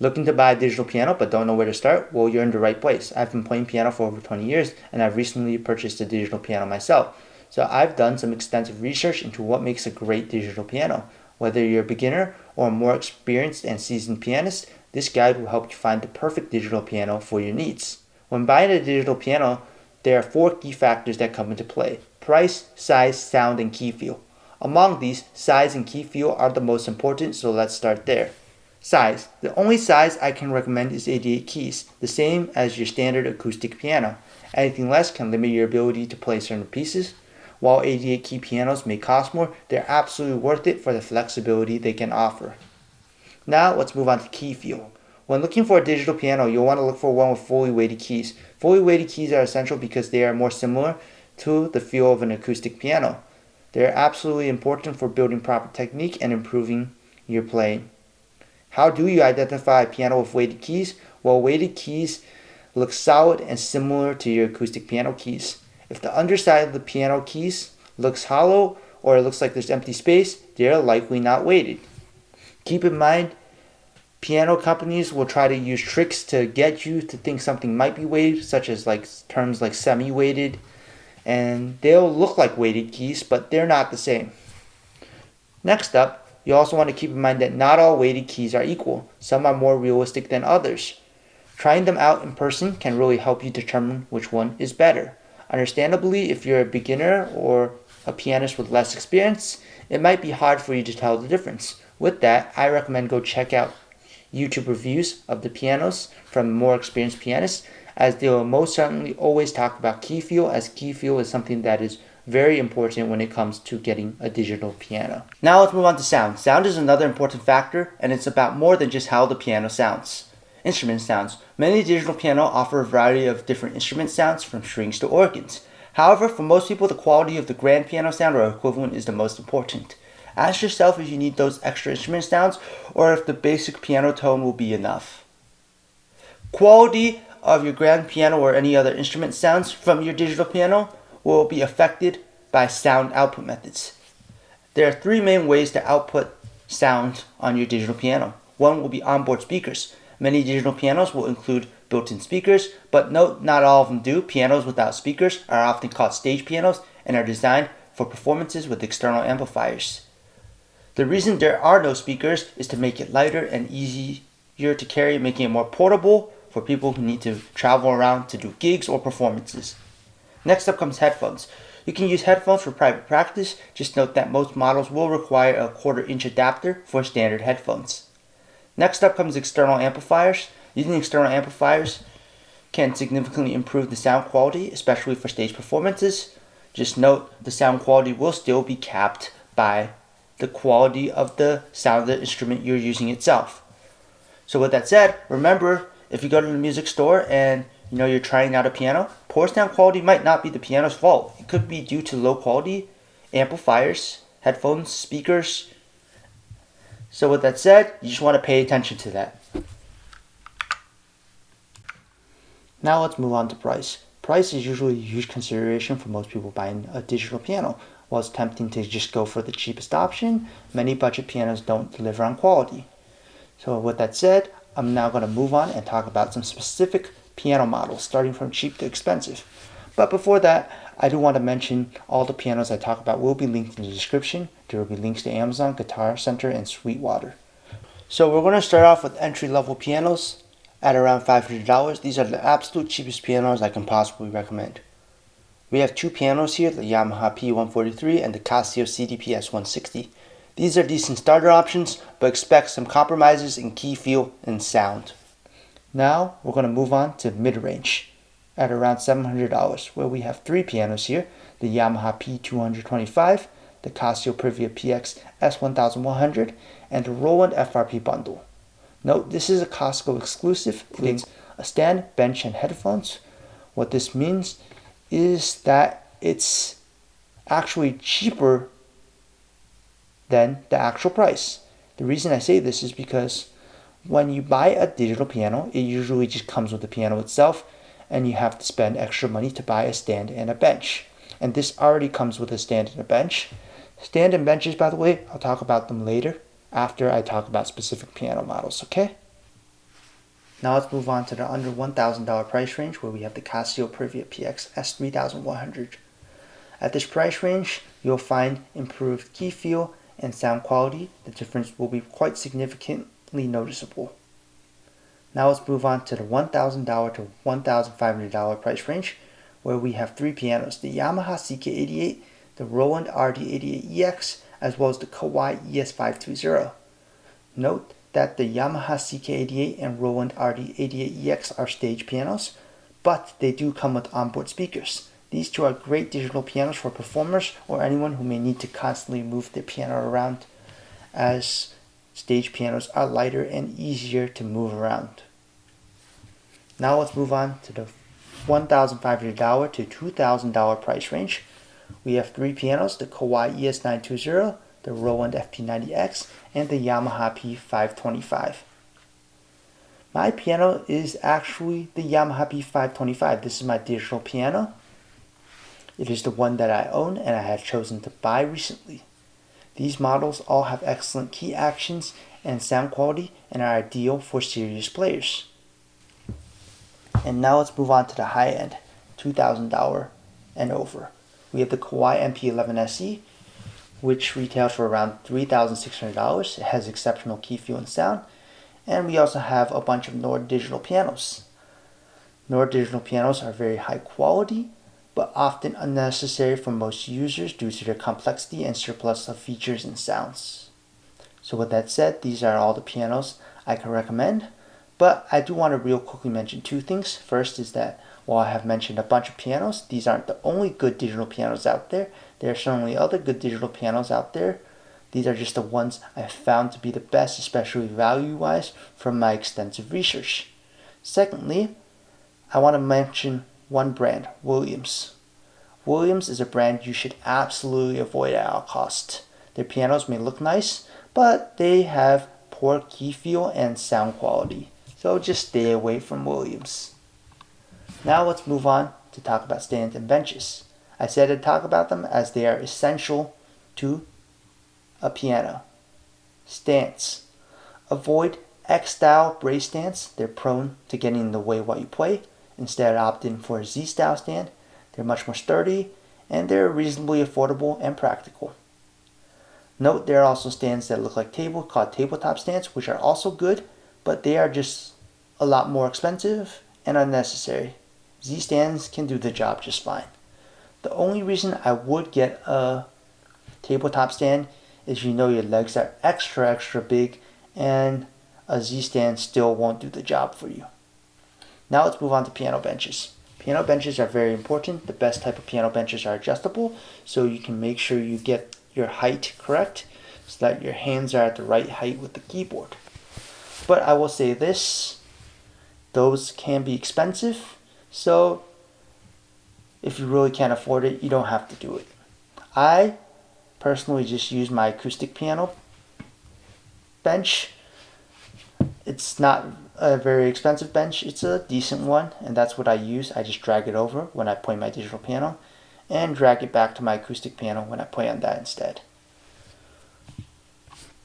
Looking to buy a digital piano but don't know where to start? Well, you're in the right place. I've been playing piano for over 20 years and I've recently purchased a digital piano myself. So I've done some extensive research into what makes a great digital piano. Whether you're a beginner or a more experienced and seasoned pianist, this guide will help you find the perfect digital piano for your needs. When buying a digital piano, there are 4 key factors that come into play: price, size, sound, and key feel. Among these, size and key feel are the most important, so let's start there. Size. The only size I can recommend is 88 keys, the same as your standard acoustic piano. Anything less can limit your ability to play certain pieces. While 88 key pianos may cost more, they're absolutely worth it for the flexibility they can offer. Now let's move on to key feel. When looking for a digital piano, you'll want to look for one with fully weighted keys. Fully weighted keys are essential because they are more similar to the feel of an acoustic piano. They are absolutely important for building proper technique and improving your playing. How do you identify a piano with weighted keys? Well, weighted keys look solid and similar to your acoustic piano keys. If the underside of the piano keys looks hollow or it looks like there's empty space, they're likely not weighted. Keep in mind, piano companies will try to use tricks to get you to think something might be weighted, such as terms like semi-weighted, and they'll look like weighted keys, but they're not the same. Next up, you also want to keep in mind that not all weighted keys are equal. Some are more realistic than others. Trying them out in person can really help you determine which one is better. Understandably, if you're a beginner or a pianist with less experience, it might be hard for you to tell the difference. With that, I recommend go check out YouTube reviews of the pianos from more experienced pianists, as they will most certainly always talk about key feel, as key feel is something that is very important when it comes to getting a digital piano. Now let's move on to sound. Sound is another important factor, and it's about more than just how the piano sounds. Instrument sounds. Many digital piano offer a variety of different instrument sounds, from strings to organs. However, for most people, the quality of the grand piano sound or equivalent is the most important. Ask yourself if you need those extra instrument sounds or if the basic piano tone will be enough. Quality of your grand piano or any other instrument sounds from your digital piano will be affected by sound output methods. There are 3 main ways to output sound on your digital piano. One will be onboard speakers. Many digital pianos will include built-in speakers, but note not all of them do. Pianos without speakers are often called stage pianos and are designed for performances with external amplifiers. The reason there are no speakers is to make it lighter and easier to carry, making it more portable for people who need to travel around to do gigs or performances. Next up comes headphones. You can use headphones for private practice. Just note that most models will require a 1/4-inch adapter for standard headphones. Next up comes external amplifiers. Using external amplifiers can significantly improve the sound quality, especially for stage performances. Just note the sound quality will still be capped by the quality of the sound of the instrument you're using itself. So with that said, remember, if you go to the music store and you're trying out a piano, poor sound quality might not be the piano's fault. It could be due to low quality amplifiers, headphones, speakers. So with that said, you just want to pay attention to that. Now let's move on to price. Price is usually a huge consideration for most people buying a digital piano. While it's tempting to just go for the cheapest option, many budget pianos don't deliver on quality. So with that said, I'm now going to move on and talk about some specific piano models, starting from cheap to expensive. But before that, I do want to mention all the pianos I talk about will be linked in the description. There will be links to Amazon, Guitar Center, and Sweetwater. So we're going to start off with entry-level pianos at around $500. These are the absolute cheapest pianos I can possibly recommend. We have 2 pianos here, the Yamaha P143 and the Casio CDP S160. These are decent starter options, but expect some compromises in key feel and sound. Now we're going to move on to mid-range at around $700, where we have 3 pianos here, the Yamaha P225, the Casio Privia PX S1100, and the Roland FRP bundle. Note, this is a Costco exclusive. It's a stand, bench, and headphones. What this means is that it's actually cheaper than the actual price. The reason I say this is because when you buy a digital piano, it usually just comes with the piano itself, and you have to spend extra money to buy a stand and a bench. And this already comes with a stand and a bench. Stand and benches, by the way, I'll talk about them later after I talk about specific piano models, okay? Now let's move on to the under $1,000 price range where we have the Casio Privia PX S3100. At this price range, you'll find improved key feel and sound quality. The difference will be quite significantly noticeable. Now let's move on to the $1,000 to $1,500 price range where we have three pianos, the Yamaha CK88, the Roland RD88EX, as well as the Kawai ES520. Note that the Yamaha CK88 and Roland RD88EX are stage pianos, but they do come with onboard speakers. These two are great digital pianos for performers or anyone who may need to constantly move their piano around, as stage pianos are lighter and easier to move around. Now let's move on to the $1,500 to $2,000 price range. We have three pianos, the Kawai ES920, the Roland FP90X, and the Yamaha P525. My piano is actually the Yamaha P525. This is my digital piano. It is the one that I own and I have chosen to buy recently. These models all have excellent key actions and sound quality and are ideal for serious players. And now let's move on to the high end, $2,000 and over. We have the Kawai MP11 SE, which retails for around $3,600. It has exceptional key feel and sound. And we also have a bunch of Nord digital pianos. Nord digital pianos are very high quality, but often unnecessary for most users due to their complexity and surplus of features and sounds. So with that said, these are all the pianos I can recommend, but I do want to real quickly mention two things. First is that while I have mentioned a bunch of pianos, these aren't the only good digital pianos out there. There are certainly other good digital pianos out there. These are just the ones I found to be the best, especially value-wise, from my extensive research. Secondly, I want to mention one brand, Williams. Williams is a brand you should absolutely avoid at all costs. Their pianos may look nice, but they have poor key feel and sound quality. So just stay away from Williams. Now let's move on to talk about stands and benches. I said to talk about them as they are essential to a piano. Stands. Avoid X-style brace stands. They're prone to getting in the way while you play. Instead, opt in for a Z-style stand. They're much more sturdy and they're reasonably affordable and practical. Note there are also stands that look like table called tabletop stands, which are also good, but they are just a lot more expensive and unnecessary. Z stands can do the job just fine. The only reason I would get a tabletop stand is you know your legs are extra big and a Z stand still won't do the job for you. Now let's move on to piano benches. Piano benches are very important. The best type of piano benches are adjustable, so you can make sure you get your height correct so that your hands are at the right height with the keyboard. But I will say this, those can be expensive, so if you really can't afford it, you don't have to do it. I personally just use my acoustic piano bench. It's not a very expensive bench, it's a decent one, and that's what I use. I just drag it over when I play my digital piano and drag it back to my acoustic piano when I play on that instead.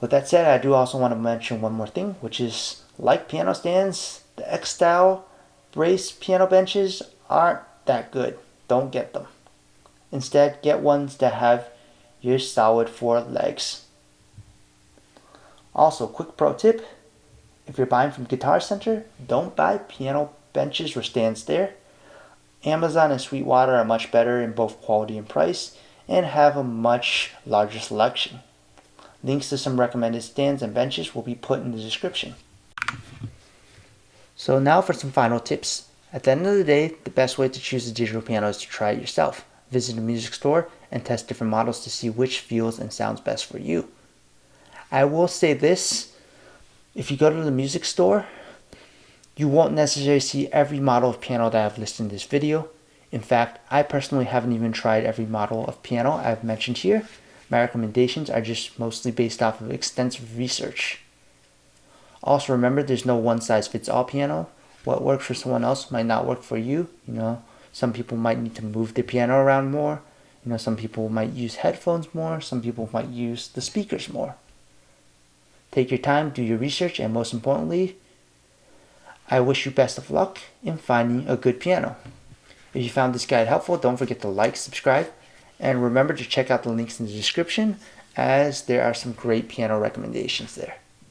With that said, I do also want to mention one more thing, which is like piano stands, the X-style brace piano benches aren't that good. Don't get them. Instead, get ones that have your solid four legs. Also, quick pro tip, if you're buying from Guitar Center, don't buy piano benches or stands there. Amazon and Sweetwater are much better in both quality and price and have a much larger selection. Links to some recommended stands and benches will be put in the description. So now for some final tips. At the end of the day, the best way to choose a digital piano is to try it yourself. Visit a music store and test different models to see which feels and sounds best for you. I will say this, if you go to the music store, you won't necessarily see every model of piano that I've listed in this video. In fact, I personally haven't even tried every model of piano I've mentioned here. My recommendations are just mostly based off of extensive research. Also remember, there's no one-size-fits-all piano. What works for someone else might not work for you. Some people might need to move their piano around more. Some people might use headphones more. Some people might use the speakers more. Take your time, do your research, and most importantly, I wish you best of luck in finding a good piano. If you found this guide helpful, don't forget to like, subscribe, and remember to check out the links in the description as there are some great piano recommendations there.